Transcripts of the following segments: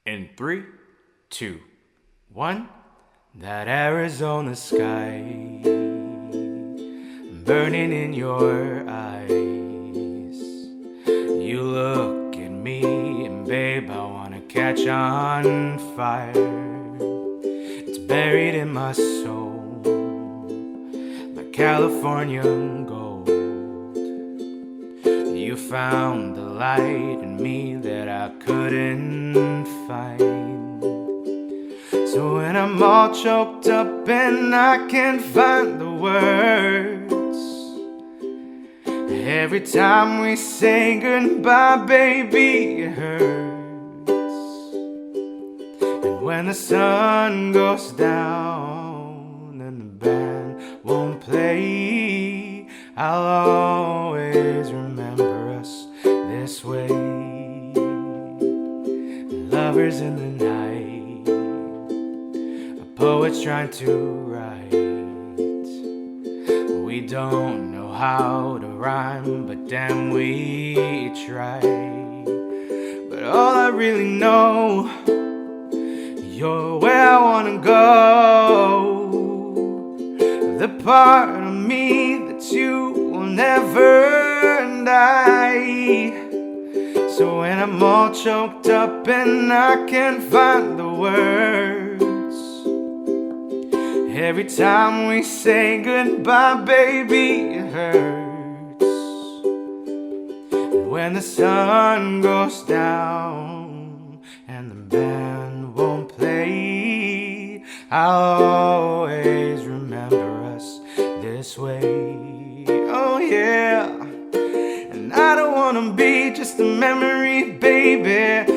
In 3, 2, 1. That Arizona sky burning in your eyes. You look at me and babe, I wanna catch on fire. It's buried in my soul like California gold. You found the light in me that I couldn't find. So when I'm all choked up and I can't find the words, every time we say goodbye, baby, it hurts. And when the sun goes down and the band won't play, I'll always remember us this way. Lovers in the night, poets trying to write. We don't know how to rhyme, but damn, we try. But all I really know, you're where I wanna go. The part of me that you will never die. So when I'm all choked up and I can't find the words, every time we say goodbye, baby, it hurts. And when the sun goes down and the band won't play, I'll always remember us this way. Oh yeah. And I don't wanna be just a memory, baby.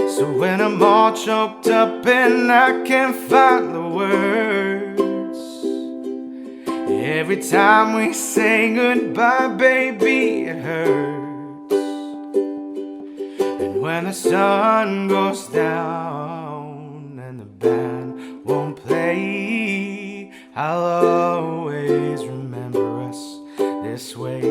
So when I'm all choked up and I can't find the words, every time we say goodbye, baby, it hurts. And when the sun goes down and the band won't play, I'll always remember us this way.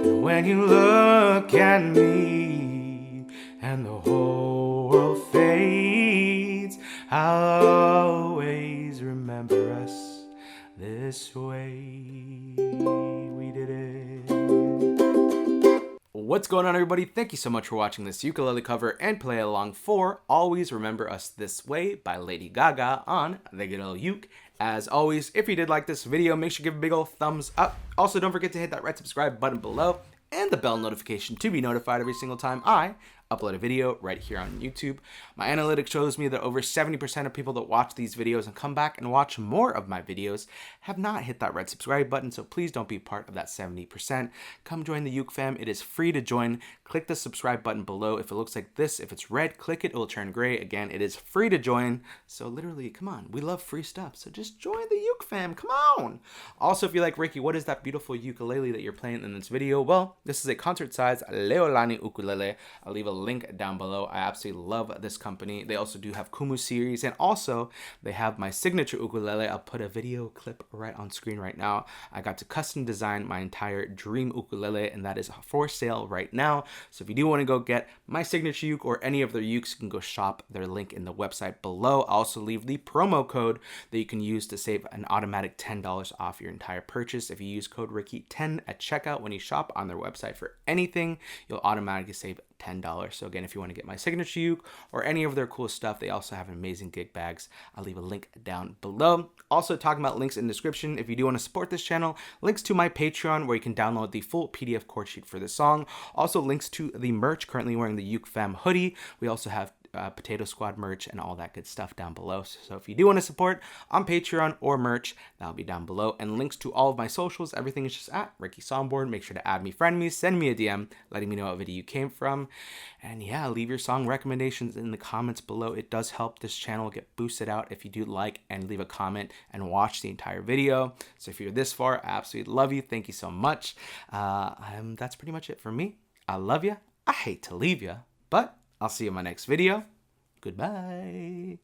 And when you look at me and the whole world fades, I'll always remember us this way. We did it. What's going on, everybody? Thank you so much for watching this ukulele cover and play along for Always Remember Us This Way by Lady Gaga on the Good Old Uke. As always, if you did like this video, make sure to give a big old thumbs up. Also, don't forget to hit that red subscribe button below and the bell notification to be notified every single time I upload a video right here on YouTube. My analytics shows me that over 70% of people that watch these videos and come back and watch more of my videos have not hit that red subscribe button, so please don't be part of that 70%. Come join the Uke fam. It is free to join. Click the subscribe button below. If it looks like this, if it's red, click it, it will turn gray. Again, it is free to join, so literally, come on. We love free stuff, so just join the Uke fam. Come on! Also, if you're like, Ricky, what is that beautiful ukulele that you're playing in this video? Well, this is a concert-sized Leolani ukulele. I'll leave a link down below. I absolutely love this company. They also do have Kumu series, and also they have my signature ukulele. I'll put a video clip right on screen right now. I got to custom design my entire dream ukulele, and that is for sale right now. So if you do want to go get my signature uke or any of their ukes, you can go shop their link in the website below. I'll also leave the promo code that you can use to save an automatic $10 off your entire purchase. If you use code Ricky10 at checkout when you shop on their website for anything, you'll automatically save $10. So again, if you want to get my signature uke or any of their cool stuff, they also have amazing gig bags. I'll leave a link down below. Also, talking about links in the description, if you do want to support this channel, links to my Patreon where you can download the full PDF chord sheet for the song. Also, links to the merch, currently wearing the Uke Fam hoodie. We also have Potato Squad merch and all that good stuff down below. So if you do want to support on Patreon or merch, that'll be down below. And links to all of my socials, everything is just at Ricky Somborn. Make sure to add me, friend me, send me a DM, letting me know what video you came from. And yeah, leave your song recommendations in the comments below. It does help this channel get boosted out if you do like and leave a comment and watch the entire video. So if you're this far, I absolutely love you. Thank you so much. That's pretty much it for me. I love you. I hate to leave you, but I'll see you in my next video. Goodbye.